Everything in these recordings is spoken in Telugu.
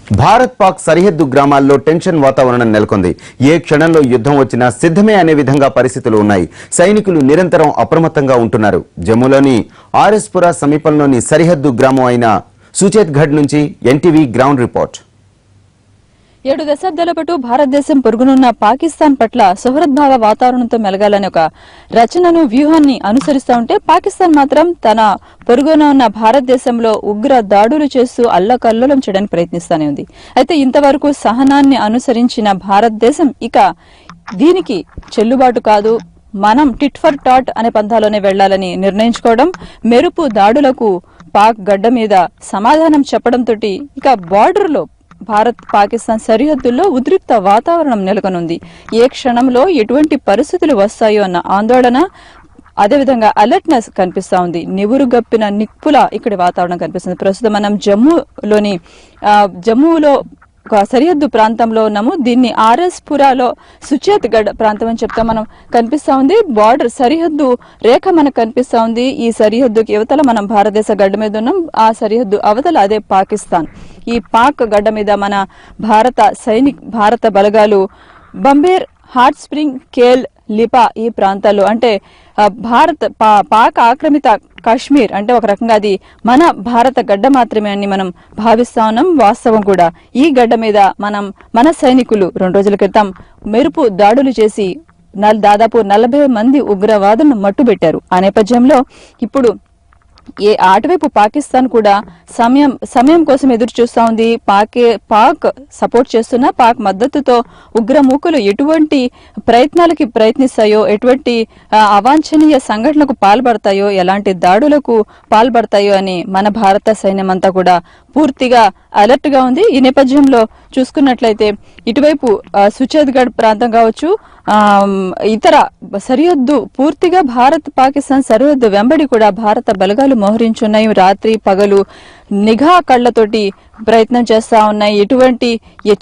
భారత్ పాక్ సరిహద్దు గ్రామాల్లో టెన్షన్ వాతావరణం నెలకొంది. ఏ క్షణంలో యుద్ధం వచ్చినా సిద్ధమే అనే విధంగా పరిస్థితులు ఉన్నాయి. సైనికులు నిరంతరం అప్రమత్తంగా ఉంటున్నారు. జమ్మూలోని ఆర్ఎస్పురా సమీపంలోని సరిహద్దు గ్రామం అయిన సుచేత్గఢ్ నుంచి ఎన్టీవీ గ్రౌండ్ రిపోర్ట్. 7 దశాబ్దాల పాటు భారతదేశం పొరుగునున్న పాకిస్తాన్ పట్ల సౌహృద్భావ వాతావరణంతో మెలగాలని ఒక రచనను వ్యూహాన్ని అనుసరిస్తూ ఉంటే పాకిస్తాన్ మాత్రం తన పొరుగున ఉన్న భారతదేశంలో ఉగ్ర దాడులు చేస్తూ అల్లకల్లోలం చేయడానికి ప్రయత్నిస్తూనే ఉంది. అయితే ఇంతవరకు సహనాన్ని అనుసరించిన భారతదేశం ఇక దీనికి చెల్లుబాటు కాదు, మనం టిట్ ఫర్ టాట్ అనే పంథాలోనే వెళ్లాలని నిర్ణయించుకోవడం, మెరుపు దాడులకు పాక్ గడ్డ మీద సమాధానం చెప్పడంతో ఇక బార్డర్లో భారత్ పాకిస్తాన్ సరిహద్దుల్లో ఉద్రిక్త వాతావరణం నెలకొనుంది. ఏ క్షణంలో ఎటువంటి పరిస్థితులు వస్తాయో అన్న ఆందోళన, అదేవిధంగా అలర్ట్నెస్ కనిపిస్తా ఉంది. నివురుగప్పిన నిప్పుల ఇక్కడి వాతావరణం కనిపిస్తుంది. ప్రస్తుతం మనం జమ్మూలో ఒక సరిహద్దు ప్రాంతంలో ఉన్నాము. దీన్ని ఆర్ఎస్పురాలో సుచేత్గఢ్ ప్రాంతం అని చెప్తా మనం కనిపిస్తా ఉంది. బార్డర్ సరిహద్దు రేఖ మనకు కనిపిస్తా ఉంది. ఈ సరిహద్దుకి యువతల మనం భారతదేశ గడ్డ మీద ఉన్నాం, ఆ సరిహద్దు అవతల అదే పాకిస్తాన్. ఈ పాక్ గడ్డ మీద మన భారత బలగాలు బంబేర్, హాట్ స్ప్రింగ్, కేల్, లిపా ఈ ప్రాంతాల్లో అంటే పాక్ ఆక్రమిత కాశ్మీర్ అంటే ఒక రకంగా అది మన భారత గడ్డ మాత్రమే అని మనం భావిస్తా ఉన్నాం. వాస్తవం కూడా ఈ గడ్డ మీద మన సైనికులు 2 రోజుల క్రితం మెరుపు దాడులు చేసి దాదాపు 40 మంది ఉగ్రవాదులను మట్టుబెట్టారు. ఆ నేపథ్యంలో ఇప్పుడు అటువైపు పాకిస్తాన్ కూడా సమయం కోసం ఎదురు చూస్తా ఉంది. పాక్ సపోర్ట్ చేస్తున్న పాక్ మద్దతుతో ఉగ్రమూకలు ఎటువంటి ప్రయత్నిస్తాయో, ఎటువంటి అవాంఛనీయ సంఘటనలకు పాల్పడతాయో, ఎలాంటి దాడులకు పాల్పడతాయో అని మన భారత సైన్యం అంతా కూడా పూర్తిగా అలర్ట్ గా ఉంది. ఈ నేపథ్యంలో చూసుకున్నట్లయితే ఇటువైపు సుచేత్గఢ్ ప్రాంతం కావచ్చు, ఇతర సరిహద్దు పూర్తిగా భారత్ పాకిస్తాన్ సరిహద్దు వెంబడి కూడా భారత బలగాలు మోహరించున్నాయి. రాత్రి పగలు నిఘా కళ్లతోటి ప్రయత్నం చేస్తా ఉన్నాయి. ఎటువంటి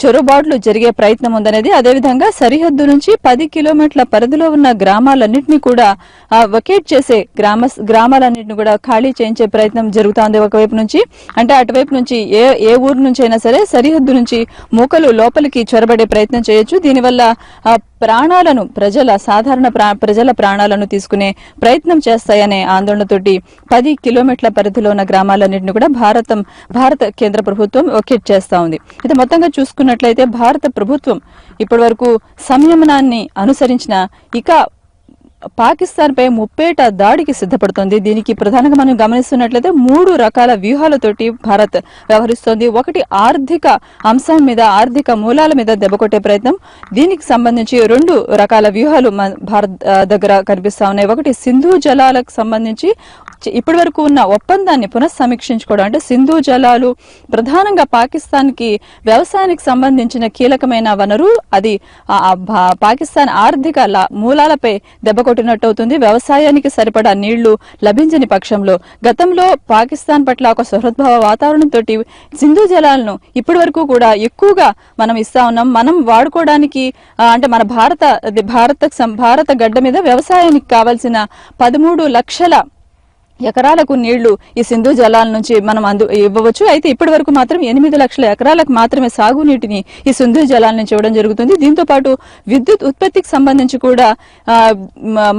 చొరబాట్లు జరిగే ప్రయత్నం ఉందనేది, అదేవిధంగా సరిహద్దు నుంచి 10 కిలోమీటర్ల పరిధిలో ఉన్న గ్రామాలన్నింటినీ కూడా వకేట్ చేసే గ్రామాలన్నింటినీ కూడా ఖాళీ చేయించే ప్రయత్నం జరుగుతోంది. ఒకవైపు నుంచి అంటే అటువైపు నుంచి ఏ ఊరు నుంచి అయినా సరే సరిహద్దు నుంచి మూకలు లోపలికి చొరబడే ప్రయత్నం చేయొచ్చు. దీనివల్ల సాధారణ ప్రజల ప్రాణాలను తీసుకునే ప్రయత్నం చేస్తాయనే ఆందోళనతోటి 10 కిలోమీటర్ల పరిధిలో ఉన్న గ్రామాలన్నింటినీ కూడా భారత కేంద్ర ప్రభుత్వం ఒకేట్ చేస్తా ఉంది. అయితే మొత్తంగా చూసుకున్నట్లయితే భారత ప్రభుత్వం ఇప్పటి వరకు సంయమనాన్ని అనుసరించిన ఇక పాకిస్తాన్ పై ముప్పేట దాడికి సిద్ధపడుతోంది. దీనికి ప్రధానంగా మనం గమనిస్తున్నట్లయితే 3 రకాల వ్యూహాలతోటి భారత్ వ్యవహరిస్తోంది. ఒకటి ఆర్థిక అంశం మీద, ఆర్థిక మూలాల మీద దెబ్బకొట్టే ప్రయత్నం. దీనికి సంబంధించి 2 రకాల వ్యూహాలు భారత్ దగ్గర కనిపిస్తా ఉన్నాయి. ఒకటి సింధు జలాలకు సంబంధించి ఇప్పటి వరకు ఉన్న ఒప్పందాన్ని పునఃసమీక్షించుకోవడం. అంటే సింధు జలాలు ప్రధానంగా పాకిస్తాన్ కి వ్యవసాయానికి సంబంధించిన కీలకమైన వనరు. అది పాకిస్తాన్ ఆర్థిక మూలాలపై దెబ్బకొట్టినట్టు అవుతుంది. వ్యవసాయానికి సరిపడా నీళ్లు లభించని పక్షంలో గతంలో పాకిస్తాన్ పట్ల ఒక సౌహృద్భావ వాతావరణంతో సింధు జలాలను ఇప్పటి వరకు కూడా ఎక్కువగా మనం ఇస్తా ఉన్నాం. మనం వాడుకోవడానికి అంటే మన భారత గడ్డ మీద వ్యవసాయానికి కావాల్సిన 13 లక్షల ఎకరాలకు నీళ్లు ఈ సింధు జలాల నుంచి మనం ఇవ్వవచ్చు. అయితే ఇప్పటి వరకు మాత్రం 8 లక్షల ఎకరాలకు మాత్రమే సాగునీటిని ఈ సింధు జలాల నుంచి ఇవ్వడం జరుగుతుంది. దీంతో పాటు విద్యుత్ ఉత్పత్తికి సంబంధించి కూడా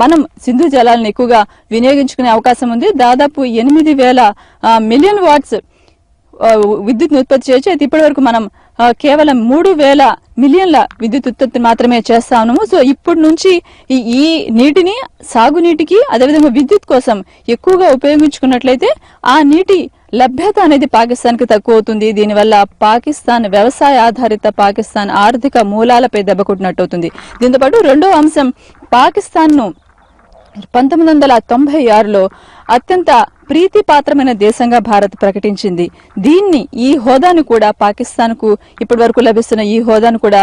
మనం సింధు జలాలను ఎక్కువగా వినియోగించుకునే అవకాశం ఉంది. దాదాపు 8,000 మిలియన్ వాట్స్ విద్యుత్ ఉత్పత్తి చేయొచ్చు. అయితే ఇప్పటి వరకు మనం కేవలం 3,000 మిలియన్ల విద్యుత్ ఉత్పత్తి మాత్రమే చేస్తా ఉన్నాము. సో ఇప్పటి నుంచి ఈ నీటిని సాగునీటికి, అదేవిధంగా విద్యుత్ కోసం ఎక్కువగా ఉపయోగించుకున్నట్లయితే ఆ నీటి లభ్యత అనేది పాకిస్తాన్ కి తక్కువ అవుతుంది. దీనివల్ల పాకిస్తాన్ వ్యవసాయ ఆధారిత పాకిస్తాన్ ఆర్థిక మూలాలపై దెబ్బకొట్టినట్టు అవుతుంది. దీంతో పాటు 2వ అంశం, పాకిస్తాన్ ను 1996లో అత్యంత ప్రీతిపాత్రమైన దేశంగా భారత్ ప్రకటించింది. ఈ హోదాను కూడా పాకిస్తాన్ కు ఇప్పటి వరకు లభిస్తున్న ఈ హోదాను కూడా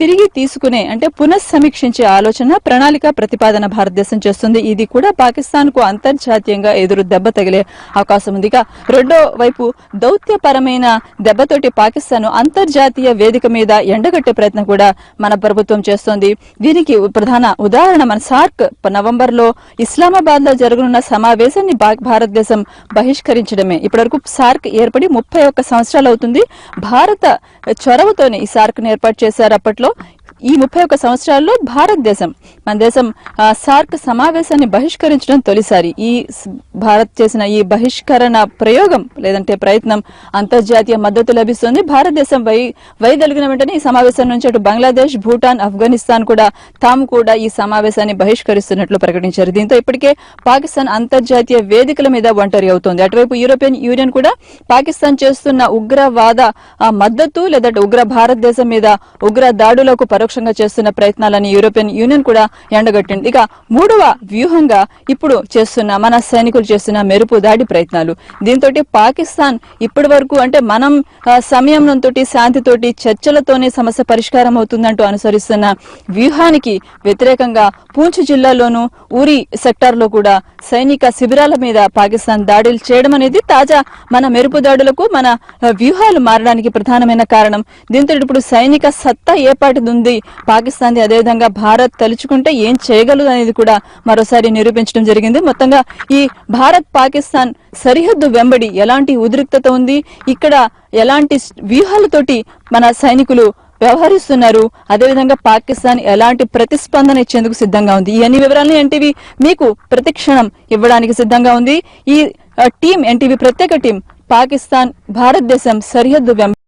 తిరిగి తీసుకునే అంటే పునఃసమీక్షించే ఆలోచన ప్రణాళిక ప్రతిపాదన భారతదేశం చేస్తుంది. ఇది కూడా పాకిస్తాన్ కు అంతర్జాతీయంగా ఎదురు దెబ్బ తగిలే అవకాశం ఉంది. ఇక రెండో వైపు దౌత్యపరమైన దెబ్బతోటి పాకిస్తాన్ అంతర్జాతీయ వేదిక మీద ఎండగట్టే ప్రయత్నం కూడా మన ప్రభుత్వం చేస్తోంది. దీనికి ప్రధాన ఉదాహరణ మన సార్క్ నవంబర్ లో ఇస్లామాబాద్ లో జరగనున్న సమావేశాన్ని భారతదేశం బహిష్కరించడమే. ఇప్పటివరకు సార్క్ ఏర్పడి 31 సంవత్సరాలు అవుతుంది. భారత చొరవతోనే ఈ సార్క్ ను ఏర్పాటు చేశారు. అప్పట్లో ఈ 31 సంవత్సరాల్లో భారతదేశం మన దేశం సార్క్ సమావేశాన్ని బహిష్కరించడం తొలిసారి. ఈ భారత్ చేసిన ఈ బహిష్కరణ ప్రయోగం లేదంటే ప్రయత్నం అంతర్జాతీయ మద్దతు లభిస్తుంది. భారతదేశం వైదొలిగిన వెంటనే ఈ సమావేశం నుంచి అటు బంగ్లాదేశ్, భూటాన్, ఆఫ్ఘనిస్తాన్ కూడా తాము కూడా ఈ సమావేశాన్ని బహిష్కరిస్తున్నట్లు ప్రకటించారు. దీంతో ఇప్పటికే పాకిస్తాన్ అంతర్జాతీయ వేదికల మీద ఒంటరి అవుతోంది. అటువైపు యూరోపియన్ యూనియన్ కూడా పాకిస్తాన్ చేస్తున్న ఉగ్రవాద మద్దతు లేదంటే ఉగ్ర భారతదేశం మీద ఉగ్ర దాడులకు పరోక్షంగా చేస్తున్న ప్రయత్నాలని యూరోపియన్ యూనియన్ కూడా ఎండగట్టింది. ఇక మూడవ వ్యూహంగా ఇప్పుడు మన సైనికులు చేస్తున్న మెరుపు దాడి ప్రయత్నాలు. దీంతో పాకిస్తాన్ ఇప్పటి వరకు అంటే మనం సంయమనంతో శాంతితోటి చర్చలతోనే సమస్య పరిష్కారం అవుతుందంటూ అనుసరిస్తున్న వ్యూహానికి వ్యతిరేకంగా పూంచ్ జిల్లాలోను ఊరి సెక్టార్ లో కూడా సైనిక శిబిరాల మీద పాకిస్తాన్ దాడులు చేయడం అనేది తాజా మన మెరుపు దాడులకు మన వ్యూహాలు మారడానికి ప్రధానమైన కారణం. దీంతో ఇప్పుడు సైనిక సత్తా ఏపాటిది ఉంది పాకిస్తాన్, అదేవిధంగా భారత్ తలుచుకుంటే ఏం చేయగలదు అనేది కూడా మరోసారి నిరూపించడం జరిగింది. మొత్తంగా ఈ భారత్ పాకిస్తాన్ సరిహద్దు వెంబడి ఎలాంటి ఉద్రిక్తత ఉంది, ఇక్కడ ఎలాంటి వ్యూహాలతోటి మన సైనికులు వ్యవహరిస్తున్నారు, అదేవిధంగా పాకిస్తాన్ ఎలాంటి ప్రతిస్పందన ఇచ్చేందుకు సిద్ధంగా ఉంది. ఈ అన్ని వివరాలను ఎన్టీవీ మీకు ప్రతిక్షణం ఇవ్వడానికి సిద్ధంగా ఉంది. ఈ టీం ఎన్టీవీ ప్రత్యేక టీం పాకిస్తాన్ భారతదేశం సరిహద్దు